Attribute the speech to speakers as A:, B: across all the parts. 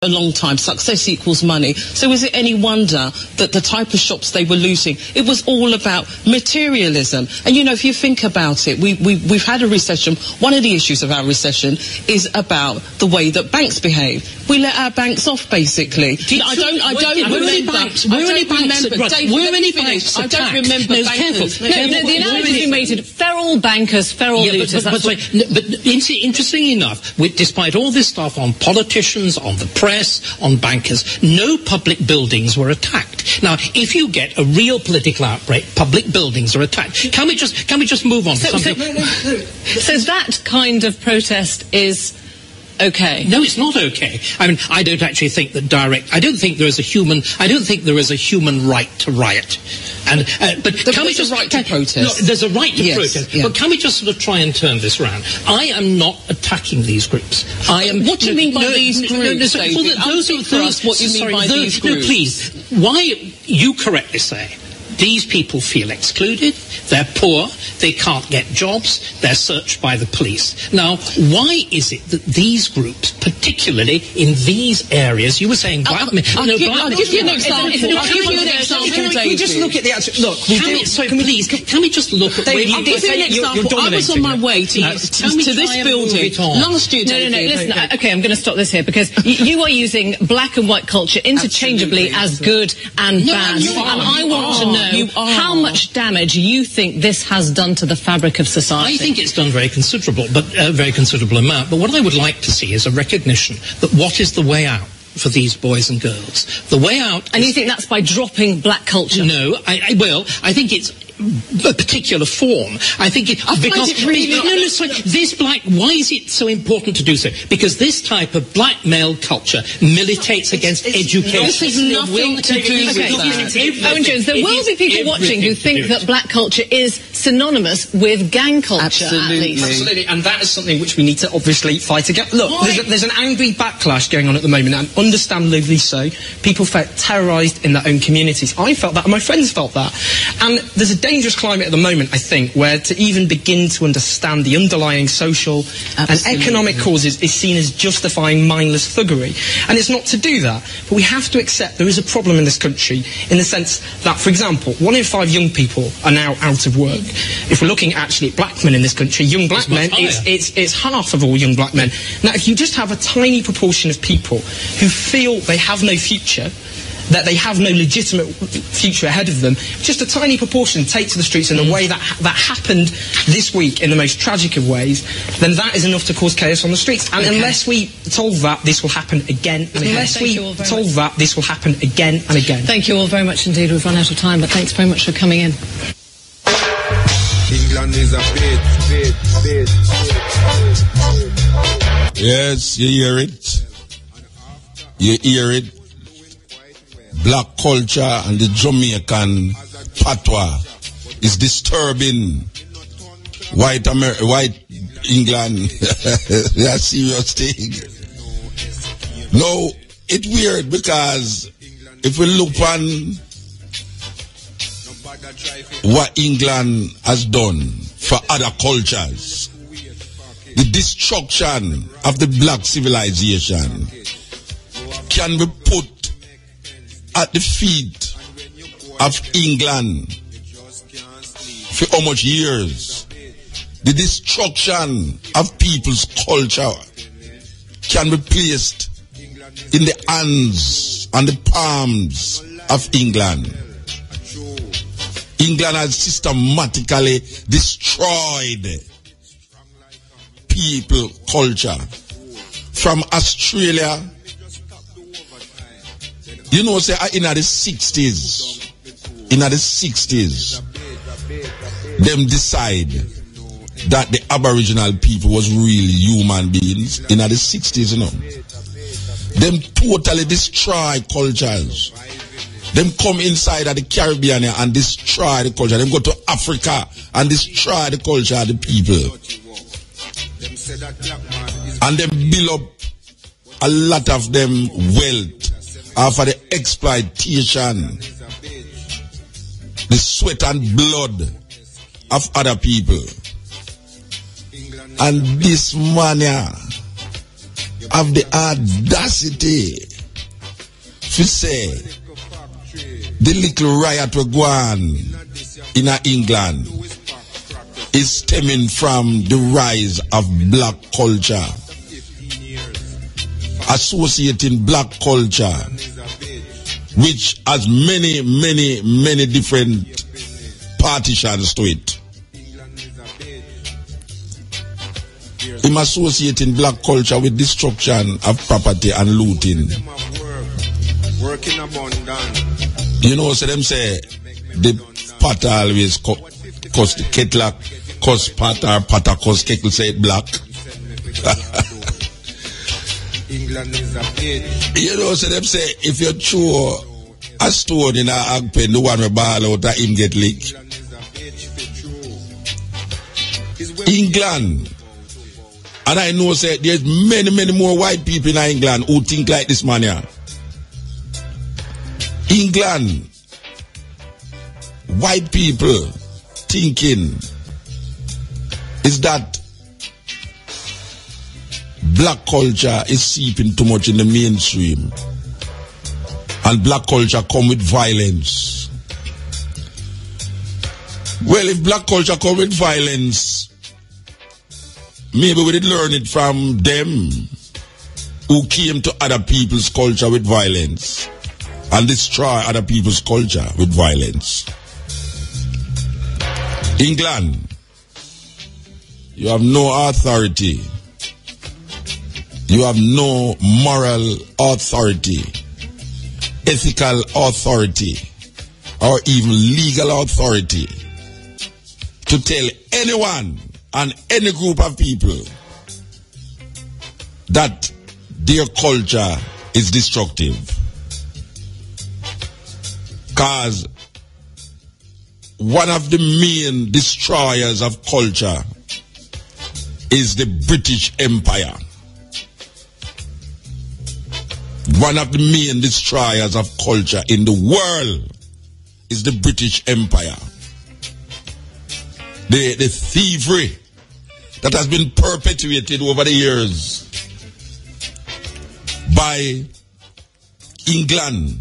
A: a long time. Success equals money. So is it any wonder that the type of shops they were losing, it was all about materialism? And, you know, if you think about it, we've had a recession. One of the issues of our recession is about the way that banks behave. We let our banks off, basically. I don't remember bankers.
B: The analogy you made it, feral bankers, feral looters.
C: But interestingly enough, despite all this stuff on politicians, on the press, on bankers, no public buildings were attacked. Now, if you get a real political outbreak, public buildings are attacked. Can we just move on to something?
B: So that kind of protest is okay?
C: No, it's not okay. I mean, I don't actually think that I don't think there is a human right to riot. But can we just
A: right to protest?
C: No, there's a right to protest. Yeah. But can we just sort of try and turn this around? I am not attacking these groups.
A: What do you mean by these groups?
C: Those for us what you mean by these groups. No, please. Why you correctly say these people feel excluded, they're poor, they can't get jobs, they're searched by the police. Now, why is it that these groups, particularly in these areas, you were saying black men...
A: I'll give you an example.
D: Can we just look at the actual... Look,
C: can we just look at...
A: I'll give you an example. I was on my way to this building last year.
B: No, listen, okay, I'm going to stop this here, because you are using black and white culture interchangeably as good and bad. And I want to know how much damage you think this has done to the fabric of society.
C: I think it's done very considerable amount. But what I would like to see is a recognition that what is the way out for these boys and girls? The way out...
B: And you think that's by dropping black culture?
C: No, I think it's a particular form. I think it... Why is it so important to do so? Because this type of black male culture militates against education.
A: This has nothing to do with that.
B: Owen Jones, there will be people watching who think that black culture is synonymous with gang culture.
D: Absolutely. And that is something which we need to obviously fight against. Look, there's an angry backlash going on at the moment, and understandably so. People felt terrorised in their own communities. I felt that, and my friends felt that. And there's a dangerous climate at the moment, I think, where to even begin to understand the underlying social and economic causes is seen as justifying mindless thuggery. And it's not to do that. But we have to accept there is a problem in this country in the sense that, for example, 1 in 5 young people are now out of work. If we're looking actually at black men in this country, young black men, it's half of all young black men. Now, if you just have a tiny proportion of people who feel they have no future, that they have no legitimate future ahead of them, just a tiny proportion take to the streets in the way that happened this week in the most tragic of ways, then that is enough to cause chaos on the streets. And unless we solve that, this will happen again and again. This will happen again and again.
B: Thank you all very much indeed. We've run out of time, but thanks very much for coming in.
E: England is a bit.
F: Yes, you hear it. You hear it. Black culture and the Jamaican patois is disturbing white England. That's a serious thing. No, it's weird because if we look on what England has done for other cultures, the destruction of the black civilization can be put at the feet of England for how much years? The destruction of people's culture can be placed in the hands and the palms of England. England has systematically destroyed people culture. From Australia, you know, say in the 60s, them decide that the Aboriginal people was really human beings. In the 60s, you know, them totally destroy cultures. Them come inside of the Caribbean and destroy the culture. Them go to Africa and destroy the culture of the people. And them build up a lot of them wealth after the exploitation, the sweat and blood of other people. And this mania have the audacity to say the little riot we go on in England is stemming from the rise of black culture, associating black culture, which has many different partitions to it. I'm associating black culture with destruction of property and looting. You know, so them say the potter always cause the kettle cause potter cause kettle say it black. You know, so them say if you throw a stone in a hog pen, the one we ball out him get licked. England. And I know say there's many more white people in England who think like this man here. England, white people thinking is that black culture is seeping too much in the mainstream. And black culture come with violence. Well, if black culture come with violence, maybe we did learn it from them who came to other people's culture with violence and destroy other people's culture with violence. England, you have no authority. You have no moral authority, ethical authority, or even legal authority to tell anyone and any group of people that their culture is destructive. Because one of the main destroyers of culture is the British Empire. One of the main destroyers of culture in the world is the British Empire. The thievery that has been perpetuated over the years by England,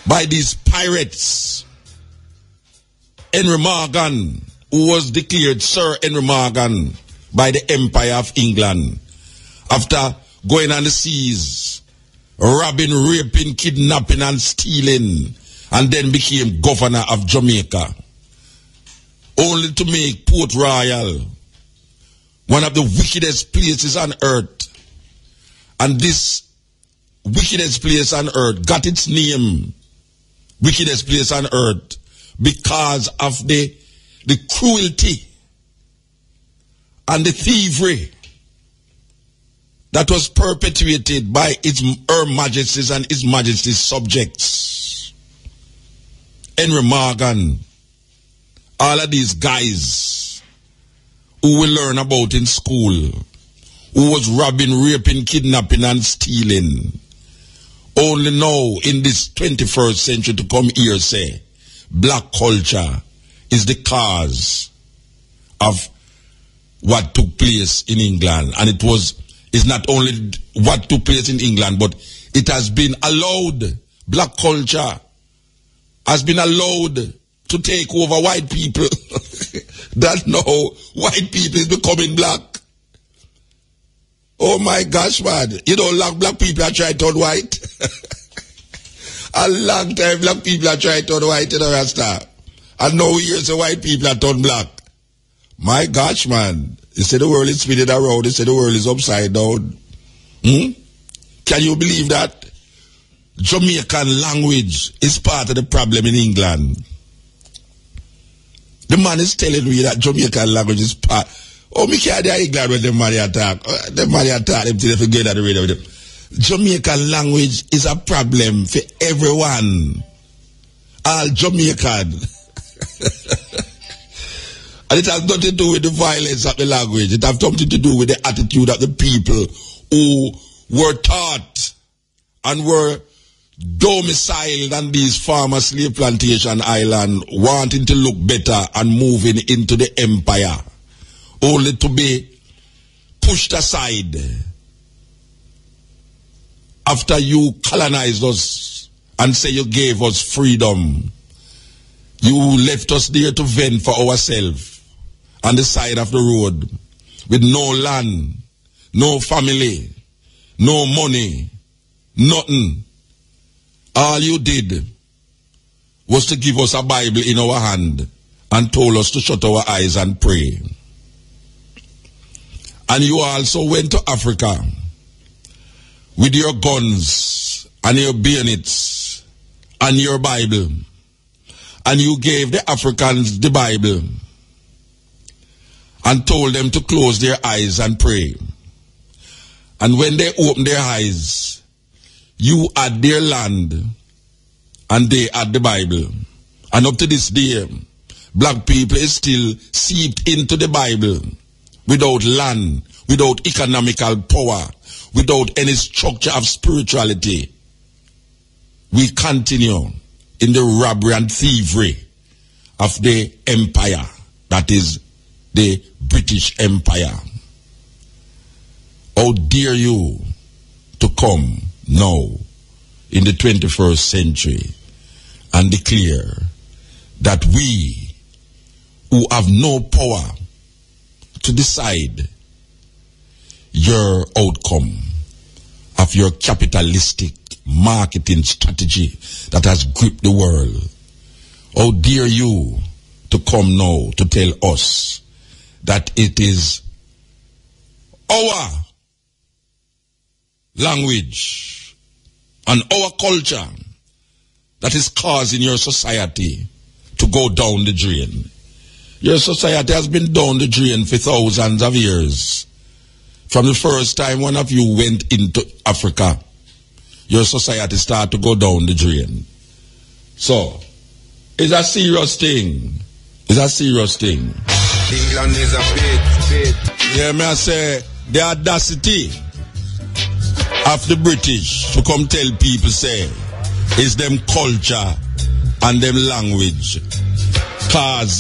F: by these pirates. Henry Morgan, who was declared Sir Henry Morgan by the Empire of England, after going on the seas, robbing, raping, kidnapping and stealing, and then became governor of Jamaica, only to make Port Royal one of the wickedest places on earth. And this wickedest place on earth got its name, wickedest place on earth, because of the cruelty and the thievery that was perpetuated by Her Majesty's and His Majesty's subjects. Henry Morgan, all of these guys who we learn about in school, who was robbing, raping, kidnapping and stealing, only now in this 21st century to come here say black culture is the cause of what took place in England. And it's not only what took place in England, but it has been allowed, black culture has been allowed to take over white people. That now white people is becoming black. Oh my gosh, man. You know, black people are trying to turn white. A long time black people are trying to turn white in the Rasta. And now here's the white people are turned black. My gosh, man. They say the world is spinning around. They say the world is upside down. Can you believe that? Jamaican language is part of the problem in England. The man is telling me that Jamaican language is part. Oh, me can't do England when the man attack. The man attack them till they forget at the radio with them. Jamaican language is a problem for everyone. All Jamaican. And it has nothing to do with the violence of the language. It has something to do with the attitude of the people who were taught and were domiciled on these farmer slave plantation island, wanting to look better and moving into the empire, only to be pushed aside after you colonized us and say you gave us freedom. You left us there to vent for ourselves on the side of the road with no land, no family, no money, nothing. All you did was to give us a Bible in our hand and told us to shut our eyes and pray. And you also went to Africa with your guns and your bayonets and your Bible. And you gave the Africans the Bible and told them to close their eyes and pray. And when they opened their eyes, you had their land and they had the Bible. And up to this day, black people is still seeped into the Bible without land, without economical power, without any structure of spirituality. We continue in the robbery and thievery of the empire, that is the British Empire. How dare you to come now in the 21st century and declare that we who have no power to decide your outcome of your capitalistic marketing strategy that has gripped the world. How dare you to come now to tell us that it is our language and our culture that is causing your society to go down the drain. Your society has been down the drain for thousands of years. From the first time one of you went into Africa, your society started to go down the drain. So, it's a serious thing. It's a serious thing.
E: England is a bit.
F: Yeah, may I say, the audacity of the British to come tell people, say, is them culture and them language. Cause